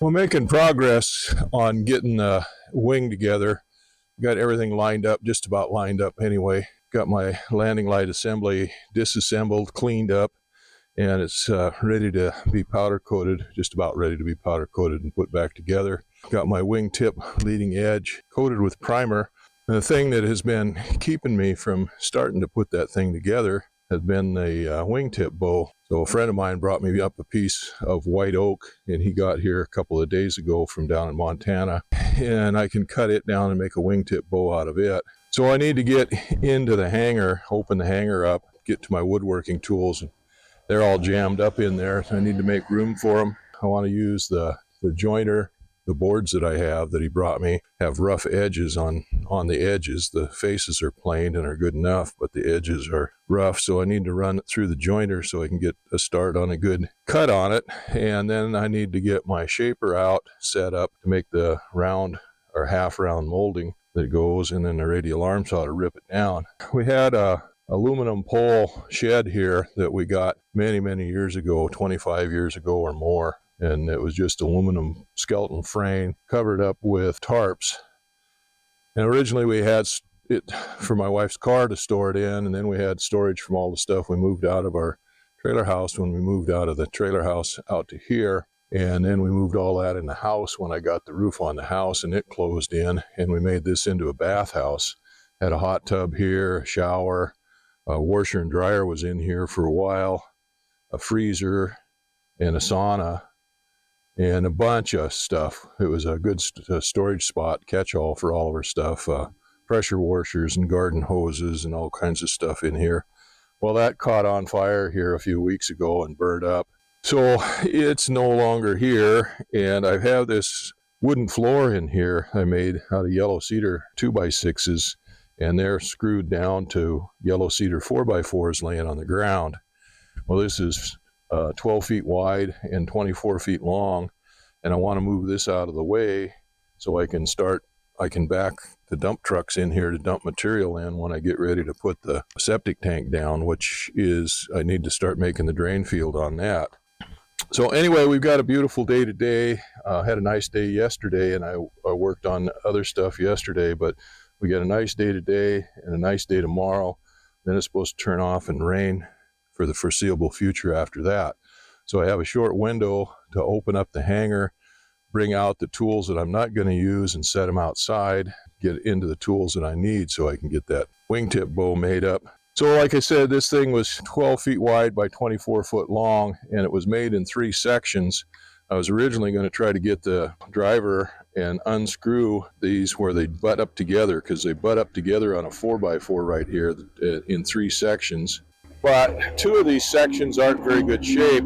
We're making progress on getting the wing together. Got everything lined up, just about lined up anyway. Got my landing light assembly disassembled, cleaned up, and it's ready to be powder coated, just about ready to be powder coated and put back together. Got my wingtip leading edge coated with primer. And the thing that has been keeping me from starting to put that thing together has been the wingtip bow. So a friend of mine brought me up a piece of white oak, and he got here a couple of days ago from down in Montana, and I can cut it down and make a wingtip bow out of it. So I need to get into the hangar, open the hangar up, get to my woodworking tools. They're all jammed up in there. I need to make room for them. I want to use the jointer. The boards that I have that he brought me have rough edges on the edges. The faces are planed and are good enough, but the edges are rough, so I need to run it through the jointer so I can get a start on a good cut on it. And then I need to get my shaper out, set up to make the round or half round molding that goes, and then the radial arm saw to rip it down. We had a aluminum pole shed here that we got many years ago, 25 years ago or more. And it was just aluminum skeleton frame covered up with tarps. And originally we had it for my wife's car to store it in, and then we had storage from all the stuff we moved out of our trailer house when we moved out of the trailer house out to here. And then we moved all that in the house when I got the roof on the house, and it closed in, and we made this into a bathhouse. Had a hot tub here, a shower, a washer and dryer was in here for a while, a freezer, and a sauna, and a bunch of stuff. It was a good storage spot, catch-all for all of our stuff, pressure washers and garden hoses and all kinds of stuff in here. Well, that caught on fire here a few weeks ago and burned up. So it's no longer here, and I have this wooden floor in here I made out of yellow cedar 2x6s, and they're screwed down to yellow cedar 4x4s laying on the ground. Well, this is 12 feet wide and 24 feet long, and I want to move this out of the way so I can back the dump trucks in here to dump material in when I get ready to put the septic tank down, which is, I need to start making the drain field on that. So anyway, we've got a beautiful day today. Had a nice day yesterday, and I worked on other stuff yesterday, but we got a nice day today and a nice day tomorrow. Then it's supposed to turn off and rain for the foreseeable future after that. So I have a short window to open up the hangar, bring out the tools that I'm not going to use and set them outside, get into the tools that I need so I can get that wingtip bow made up. So like I said, this thing was 12 feet wide by 24 foot long, and it was made in 3 sections. I was originally going to try to get the driver and unscrew these where they butt up together, because they butt up together on a 4x4 right here in 3 sections. But 2 of these sections aren't very good shape.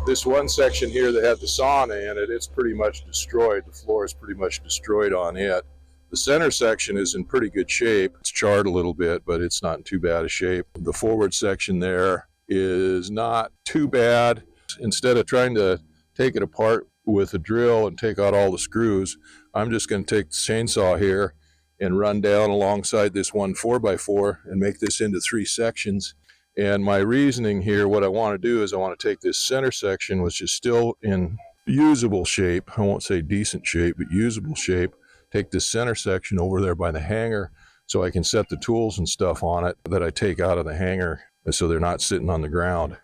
This one section here that had the sauna in it, it's pretty much destroyed. The floor is pretty much destroyed on it. The center section is in pretty good shape. It's charred a little bit, but it's not in too bad a shape. The forward section there is not too bad. Instead of trying to take it apart with a drill and take out all the screws, I'm just going to take the chainsaw here and run down alongside this one 4x4 and make this into 3 sections. And my reasoning here, what I want to do is I want to take this center section, which is still in usable shape. I won't say decent shape, but usable shape. Take this center section over there by the hangar so I can set the tools and stuff on it that I take out of the hangar so they're not sitting on the ground.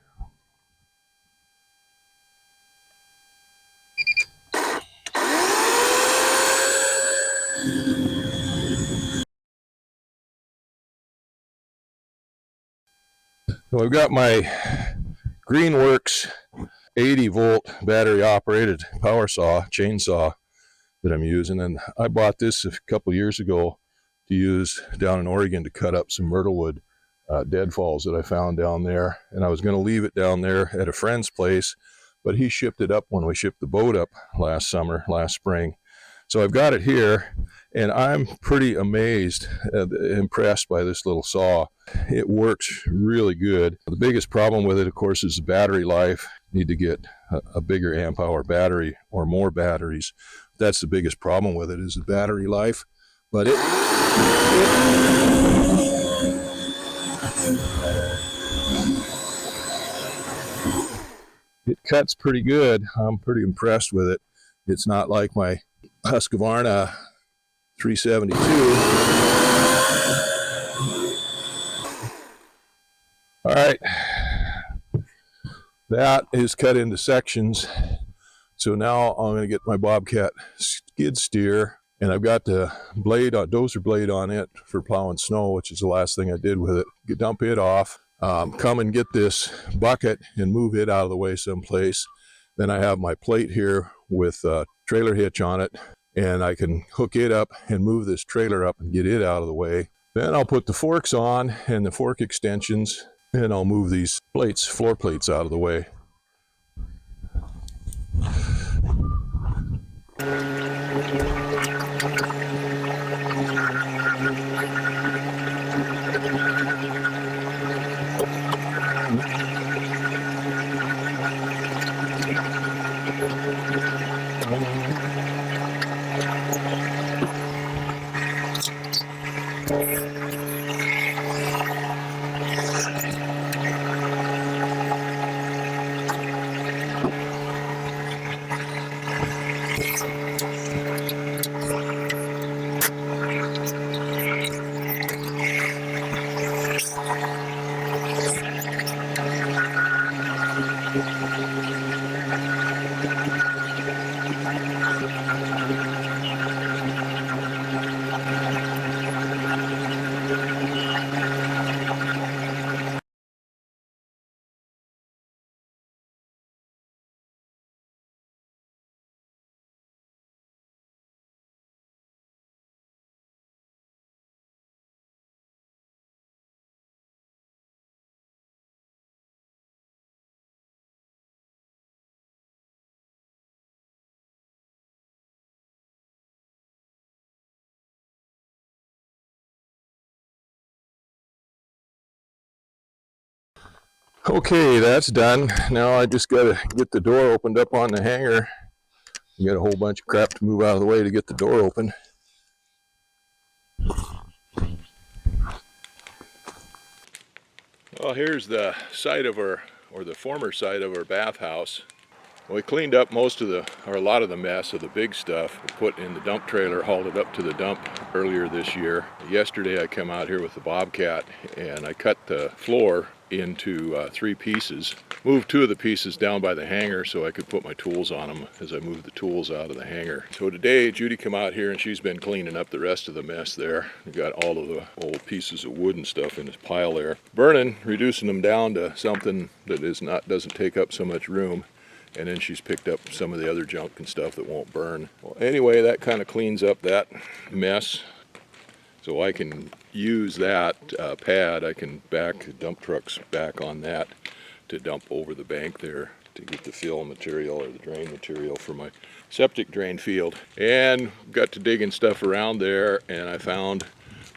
So I've got my Greenworks 80 volt battery operated power saw, chainsaw that I'm using. And I bought this a couple years ago to use down in Oregon to cut up some myrtlewood deadfalls that I found down there. And I was going to leave it down there at a friend's place, but he shipped it up when we shipped the boat up last spring. So I've got it here, and I'm pretty amazed, impressed by this little saw. It works really good. The biggest problem with it, of course, is the battery life. You need to get a bigger amp hour battery or more batteries. That's the biggest problem with it, is the battery life. But it cuts pretty good. I'm pretty impressed with it. It's not like my Husqvarna 372. All right, that is cut into sections. So now I'm going to get my Bobcat skid steer, and I've got the blade, dozer blade on it for plowing snow, which is the last thing I did with it. Dump it off, come and get this bucket and move it out of the way someplace. Then I have my plate here with a trailer hitch on it, and I can hook it up and move this trailer up and get it out of the way. Then I'll put the forks on and the fork extensions, and I'll move these plates, floor plates, out of the way. Okay, that's done. Now I just got to get the door opened up on the hanger. You got a whole bunch of crap to move out of the way to get the door open. Well, here's the site of our, or the former site of our bathhouse. We cleaned up most of the, or a lot of the mess of the big stuff. We put in the dump trailer, hauled it up to the dump earlier this year. Yesterday I came out here with the Bobcat and I cut the floor into 3 pieces. Moved 2 of the pieces down by the hanger so I could put my tools on them as I moved the tools out of the hanger. So today Judy came out here and she's been cleaning up the rest of the mess there. We got all of the old pieces of wood and stuff in this pile there. Burning, reducing them down to something that doesn't take up so much room. And then she's picked up some of the other junk and stuff that won't burn. Well, anyway, that kind of cleans up that mess. So I can use that pad. I can back dump trucks back on that to dump over the bank there to get the fill material or the drain material for my septic drain field. And got to digging stuff around there, and I found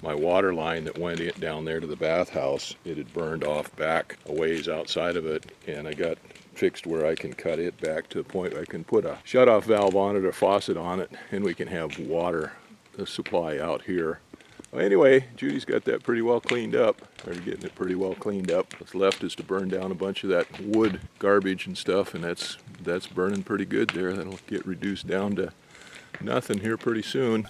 my water line that went down there to the bathhouse. It had burned off back a ways outside of it, and I got fixed where I can cut it back to the point where I can put a shut-off valve on it, a faucet on it, and we can have water supply out here. Well, anyway, Judy's got that pretty well cleaned up, or getting it pretty well cleaned up. What's left is to burn down a bunch of that wood garbage and stuff, and that's burning pretty good there. That'll get reduced down to nothing here pretty soon.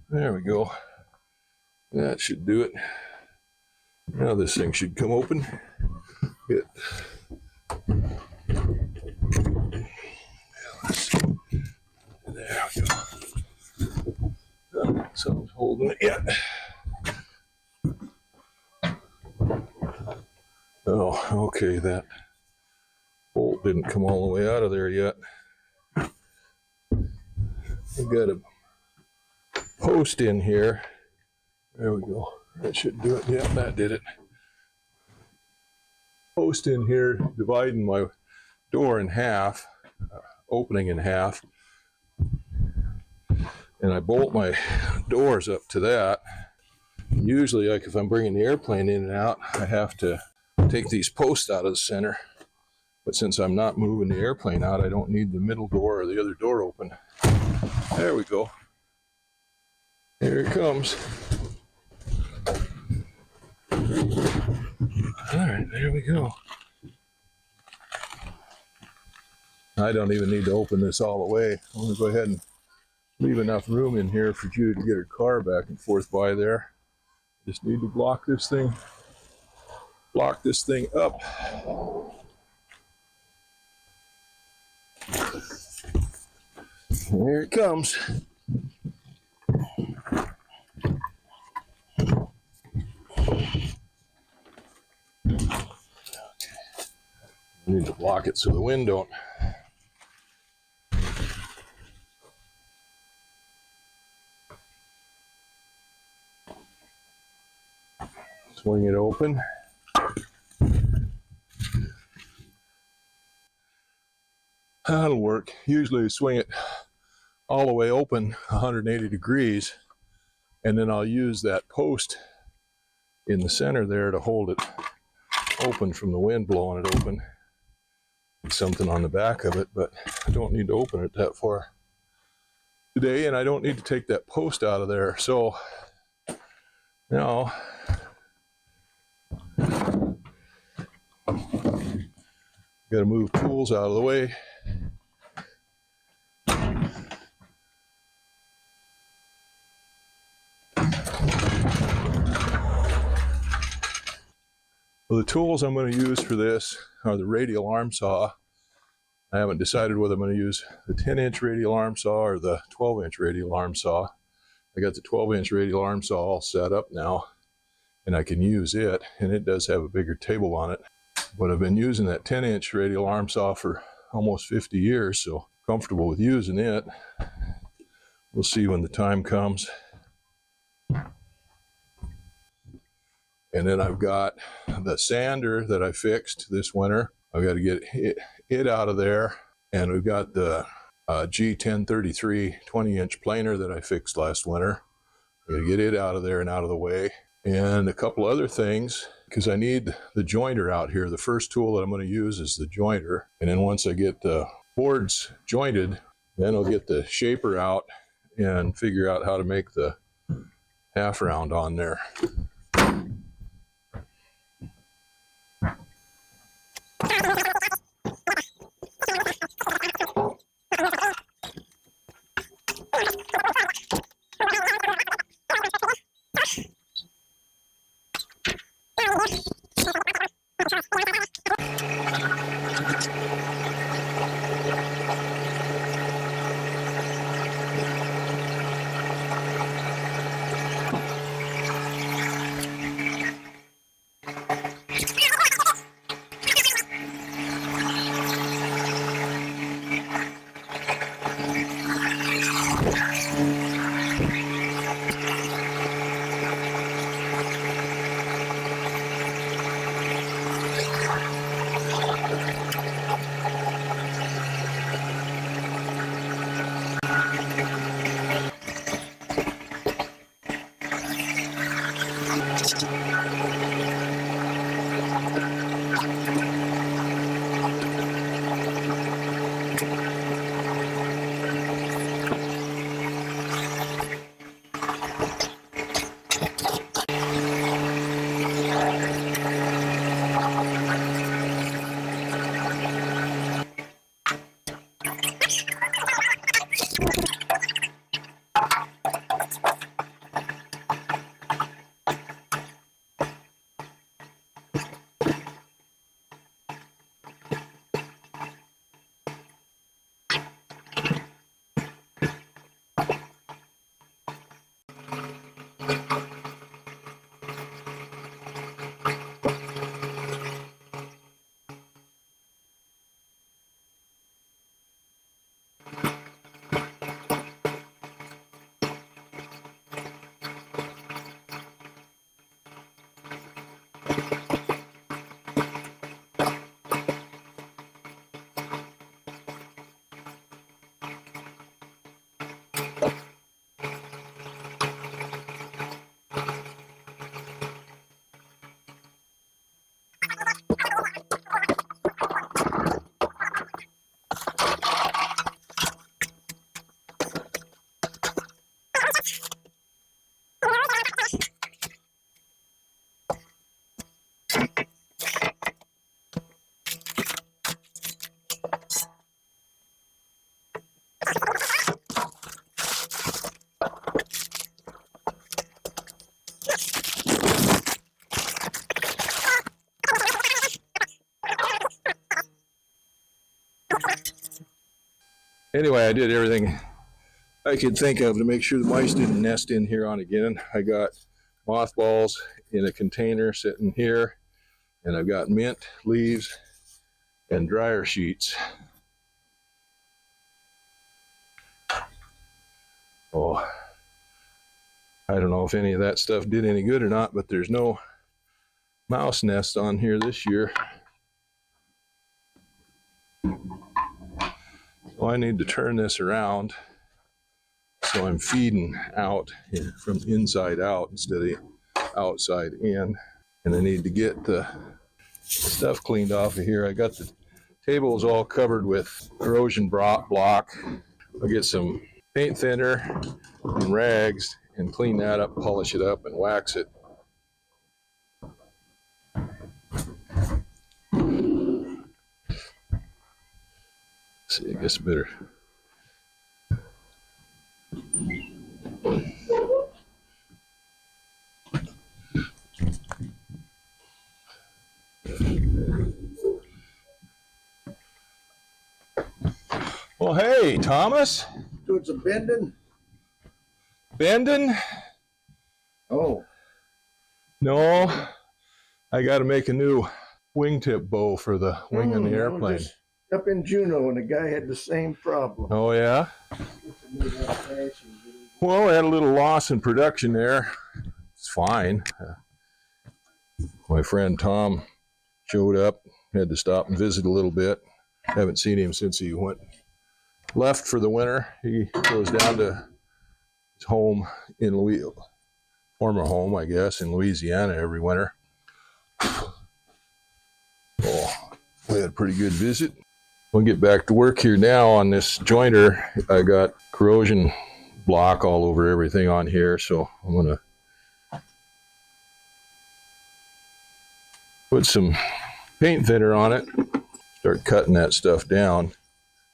There we go. That should do it. Now this thing should come open. There we go. Someone's holding it yet. Oh, okay, that bolt didn't come all the way out of there yet. We've got a post in here. There we go. That should do it. Yeah, that did it. Post in here dividing my door in half, opening in half. And I bolt my doors up to that. Usually, like if I'm bringing the airplane in and out, I have to take these posts out of the center. But since I'm not moving the airplane out, I don't need the middle door or the other door open. There we go. Here it comes. There we go. I don't even need to open this all the way. I'm going to go ahead and leave enough room in here for Judy to get her car back and forth by there. Just need to block this thing up. Here it comes. I need to block it so the wind don't. Swing it open. That'll work. Usually I swing it all the way open 180 degrees, and then I'll use that post in the center there to hold it open from the wind blowing it open. Something on the back of it, but I don't need to open it that far today, and I don't need to take that post out of there. So now got to move tools out of the way. Well, the tools I'm going to use for this are the radial arm saw. I haven't decided whether I'm going to use the 10-inch radial arm saw or the 12-inch radial arm saw. I got the 12-inch radial arm saw all set up now, and I can use it, and it does have a bigger table on it. But I've been using that 10-inch radial arm saw for almost 50 years, so comfortable with using it. We'll see when the time comes. And then I've got the sander that I fixed this winter. I've got to get it out of there. And we've got the G1033 20-inch planer that I fixed last winter. I'm going to get it out of there and out of the way. And a couple other things, because I need the jointer out here. The first tool that I'm going to use is the jointer. And then once I get the boards jointed, then I'll get the shaper out and figure out how to make the half round on there. Anyway, I did everything I could think of to make sure the mice didn't nest in here on again. I got mothballs in a container sitting here, and I've got mint leaves and dryer sheets. Oh, I don't know if any of that stuff did any good or not, but there's no mouse nest on here this year. So I need to turn this around so I'm feeding out from inside out instead of outside in. And I need to get the stuff cleaned off of here. I got the tables all covered with corrosion block. I'll get some paint thinner and rags and clean that up, polish it up, and wax it. Let's see, I guess better. Well, hey, Thomas. Doing some bending? Bending? Oh. No, I got to make a new wingtip bow for the wing on the airplane. Just up in Juneau, and the guy had the same problem. Oh, yeah? Well, I had a little loss in production there. It's fine. My friend Tom showed up, had to stop and visit a little bit. Haven't seen him since he left for the winter. He goes down to his home in former home, I guess, in Louisiana every winter. Oh, we had a pretty good visit. We'll get back to work here now on this jointer. I got corrosion block all over everything on here, so I'm gonna put some paint thinner on it, start cutting that stuff down,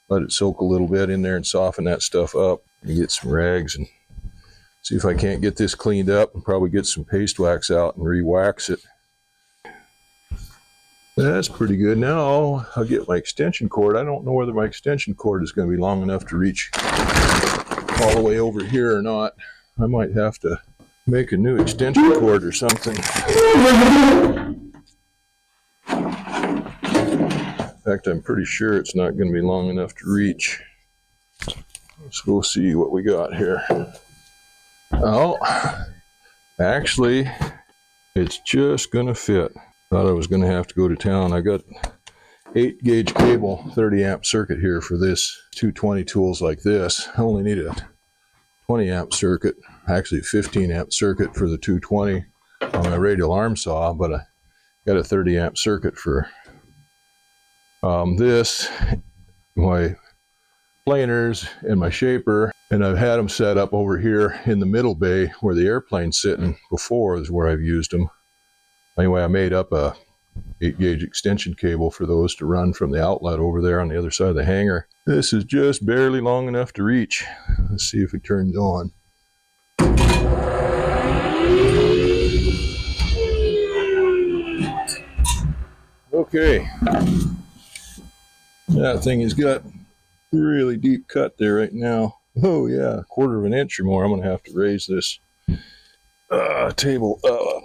let it soak a little bit in there and soften that stuff up, and get some rags and see if I can't get this cleaned up, and probably get some paste wax out and re-wax it. That's pretty good. Now I'll get my extension cord. I don't know whether my extension cord is going to be long enough to reach all the way over here or not. I might have to make a new extension cord or something. In fact, I'm pretty sure it's not going to be long enough to reach. So we'll see what we got here. Oh, actually, it's just going to fit. Thought I was going to have to go to town. I got 8 gauge cable, 30 amp circuit here for this 220 tools like this. I only need a 20 amp circuit, actually 15 amp circuit for the 220 on my radial arm saw, but I got a 30 amp circuit for this, my planers and my shaper, and I've had them set up over here in the middle bay where the airplane's sitting. Before is where I've used them. Anyway, I made up a 8 gauge extension cable for those to run from the outlet over there on the other side of the hangar. This is just barely long enough to reach. Let's see if it turns on. Okay. That thing has got a really deep cut there right now. Oh yeah, 1/4 of an inch or more. I'm going to have to raise this table up.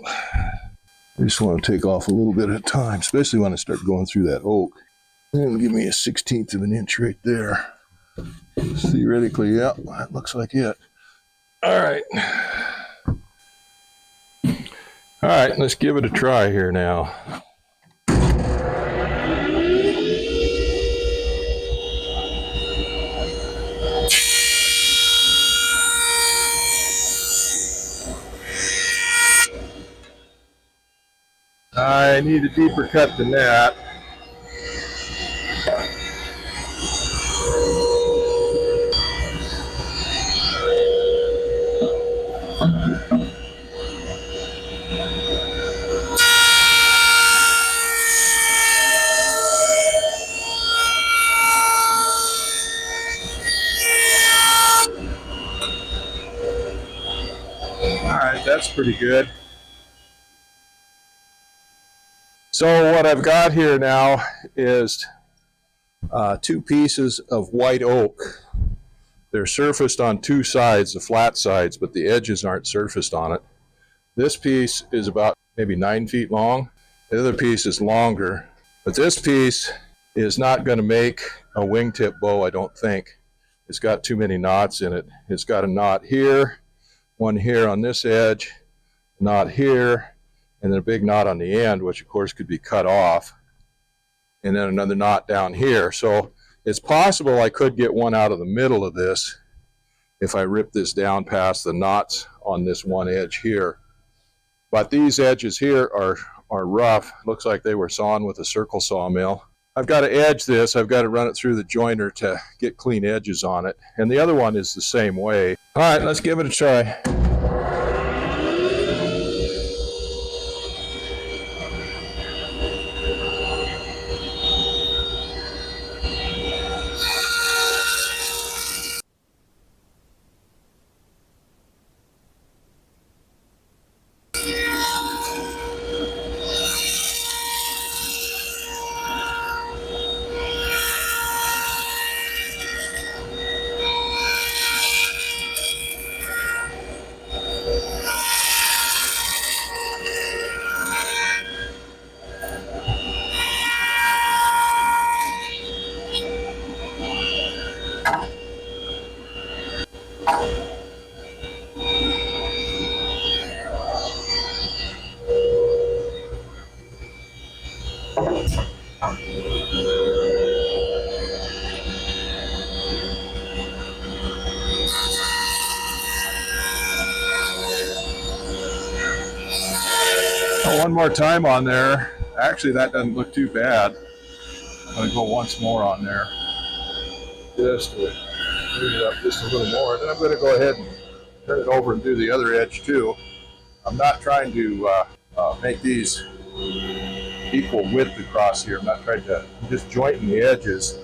I just want to take off a little bit at a time, especially when I start going through that oak. It'll give me a 1/16 of an inch right there. Theoretically, yeah, that looks like it. All right. All right, let's give it a try here now. I need a deeper cut than that. All right, that's pretty good. So what I've got here now is two pieces of white oak. They're surfaced on two sides, the flat sides, but the edges aren't surfaced on it. This piece is about maybe 9 feet long. The other piece is longer, but this piece is not going to make a wingtip bow, I don't think. It's got too many knots in it. It's got a knot here, one here on this edge, knot here, and then a big knot on the end, which of course could be cut off, and then another knot down here. So it's possible I could get one out of the middle of this if I rip this down past the knots on this one edge here. But these edges here are rough. Looks like they were sawn with a circle sawmill. I've got to edge this. I've got to run it through the joiner to get clean edges on it. And the other one is the same way. All right, let's give it a try. One more time on there. Actually, that doesn't look too bad. I'm going to go once more on there. Just to bring it up just a little more. Then I'm going to go ahead and turn it over and do the other edge too. I'm not trying to make these equal width across here. I'm not trying to, I'm just jointing the edges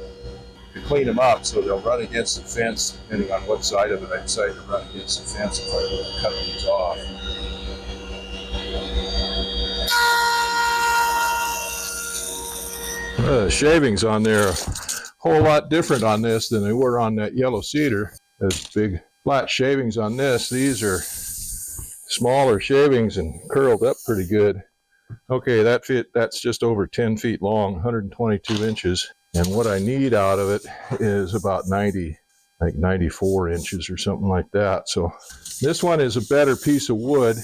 to clean them up so they'll run against the fence, depending on what side of it I decide to run against the fence if I were to cut these off. Shavings on there are a whole lot different on this than they were on that yellow cedar. There's big flat shavings on this. These are smaller shavings and curled up pretty good. Okay, that's just over 10 feet long, 122 inches. And what I need out of it is about 94 inches or something like that. So this one is a better piece of wood.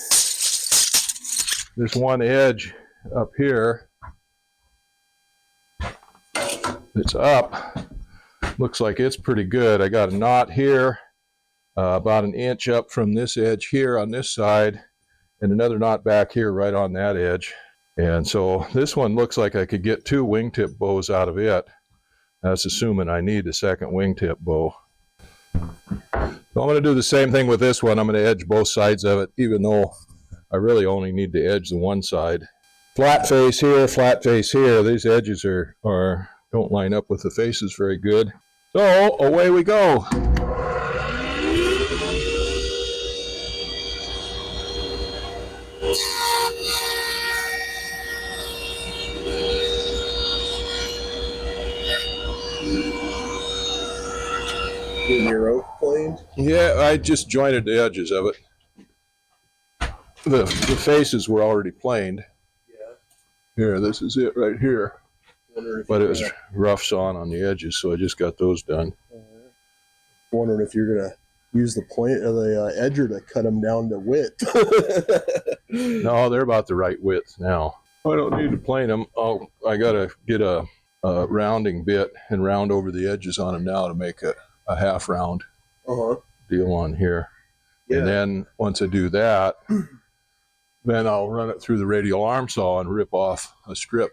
This one edge up here, it's up, looks like it's pretty good. I got a knot here, about an inch up from this edge here on this side, and another knot back here right on that edge. And so this one looks like I could get 2 wingtip bows out of it. That's assuming I need a second wingtip bow. So I'm going to do the same thing with this one. I'm going to edge both sides of it, even though I really only need to edge the one side. Flat face here, flat face here. These edges don't line up with the faces very good. So away we go. In your oak plane? Yeah, I just jointed the edges of it. The faces were already planed. Yeah. Here, this is it right here. But it was rough sawn on the edges, so I just got those done. Wondering if you're gonna use the point of the edger to cut them down to width. No, they're about the right width now. I don't need to plane them. I gotta get a rounding bit and round over the edges on them now to make a half round deal on here. Yeah. And then once I do that, then I'll run it through the radial arm saw and rip off a strip.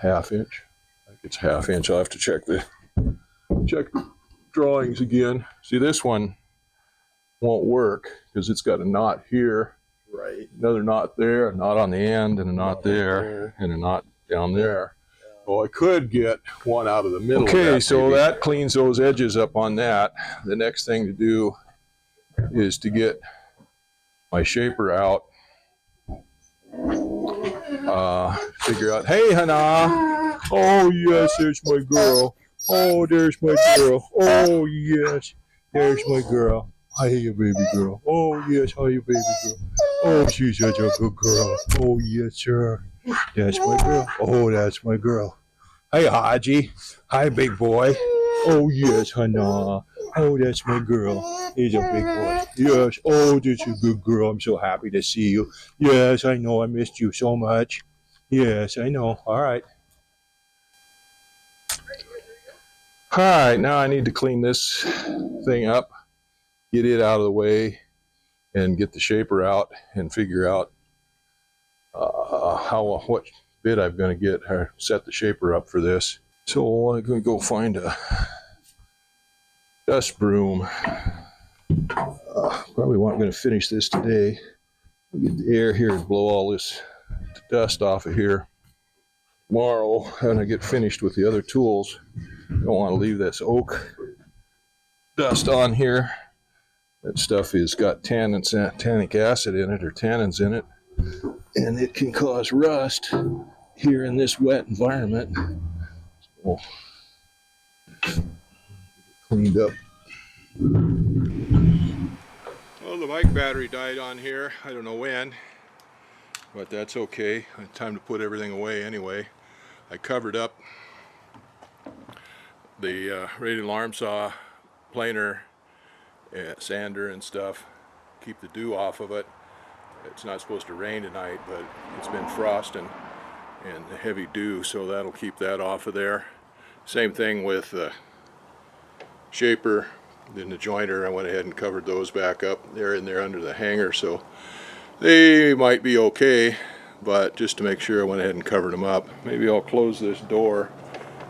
Half inch. I think it's half inch. I'll have to check the drawings again. See, this one won't work because it's got a knot here, right? Another knot there, a knot on the end, and a knot there, and a knot down there. So I could get one out of the middle. Okay, so that cleans those edges up on that. The next thing to do is to get my shaper out. Figure out, hey, Hana, Oh, yes, there's my girl. Oh, there's my girl. Oh, yes, there's my girl. Hi, you baby girl. Oh, yes, hi, you baby girl. Oh, she's such a good girl. Oh, yes, sir. That's my girl. Oh, that's my girl. Hey, Haji. Hi, big boy. Oh, yes, Hannah. Oh, that's my girl. He's a big boy. Yes. Oh, that's a good girl. I'm so happy to see you. Yes, I know. I missed you so much. Yes, I know. All right. All right. Now I need to clean this thing up, get it out of the way, and get the shaper out and figure out what bit I'm going to get or set the shaper up for this. So I'm going to go find a dust broom. Probably not going to finish this today. I'll get the air here and blow all this dust off of here. Tomorrow, when I get finished with the other tools, I don't want to leave this oak dust on here. That stuff has got tannic acid in it or tannins in it, and it can cause rust here in this wet environment. So, cleaned up. Well, the bike battery died on here. I don't know when, but that's okay. Time to put everything away anyway. I covered up the radial arm saw planer, sander and stuff, keep the dew off of it. It's not supposed to rain tonight, but it's been frosting and heavy dew, so that'll keep that off of there. Same thing with the shaper and the jointer. I went ahead and covered those back up. They're in there under the hanger, so they might be okay, but just to make sure I went ahead and covered them up. Maybe I'll close this door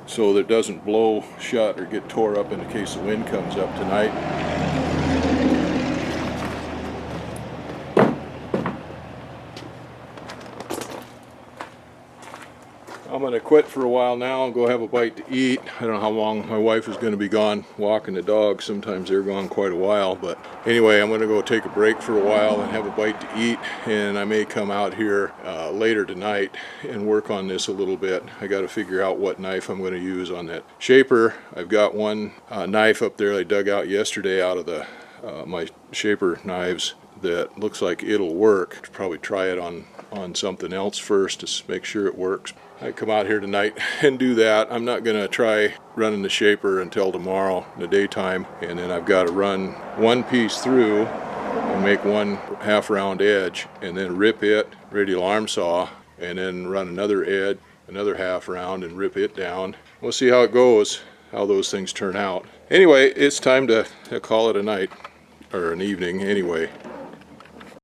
so that it doesn't blow shut or get tore up in case the wind comes up tonight. I'm going to quit for a while now and go have a bite to eat. I don't know how long my wife is going to be gone walking the dogs. Sometimes they're gone quite a while. But anyway, I'm going to go take a break for a while and have a bite to eat. And I may come out here later tonight and work on this a little bit. I got to figure out what knife I'm going to use on that shaper. I've got one knife up there I dug out yesterday out of the my shaper knives that looks like it'll work. Probably try it on something else first to make sure it works. I come out here tonight and do that. I'm not going to try running the shaper until tomorrow in the daytime, and then I've got to run one piece through and make one half round edge and then rip it, radial arm saw, and then run another edge, another half round and rip it down. We'll see how it goes, how those things turn out. Anyway, it's time to call it a night or an evening anyway.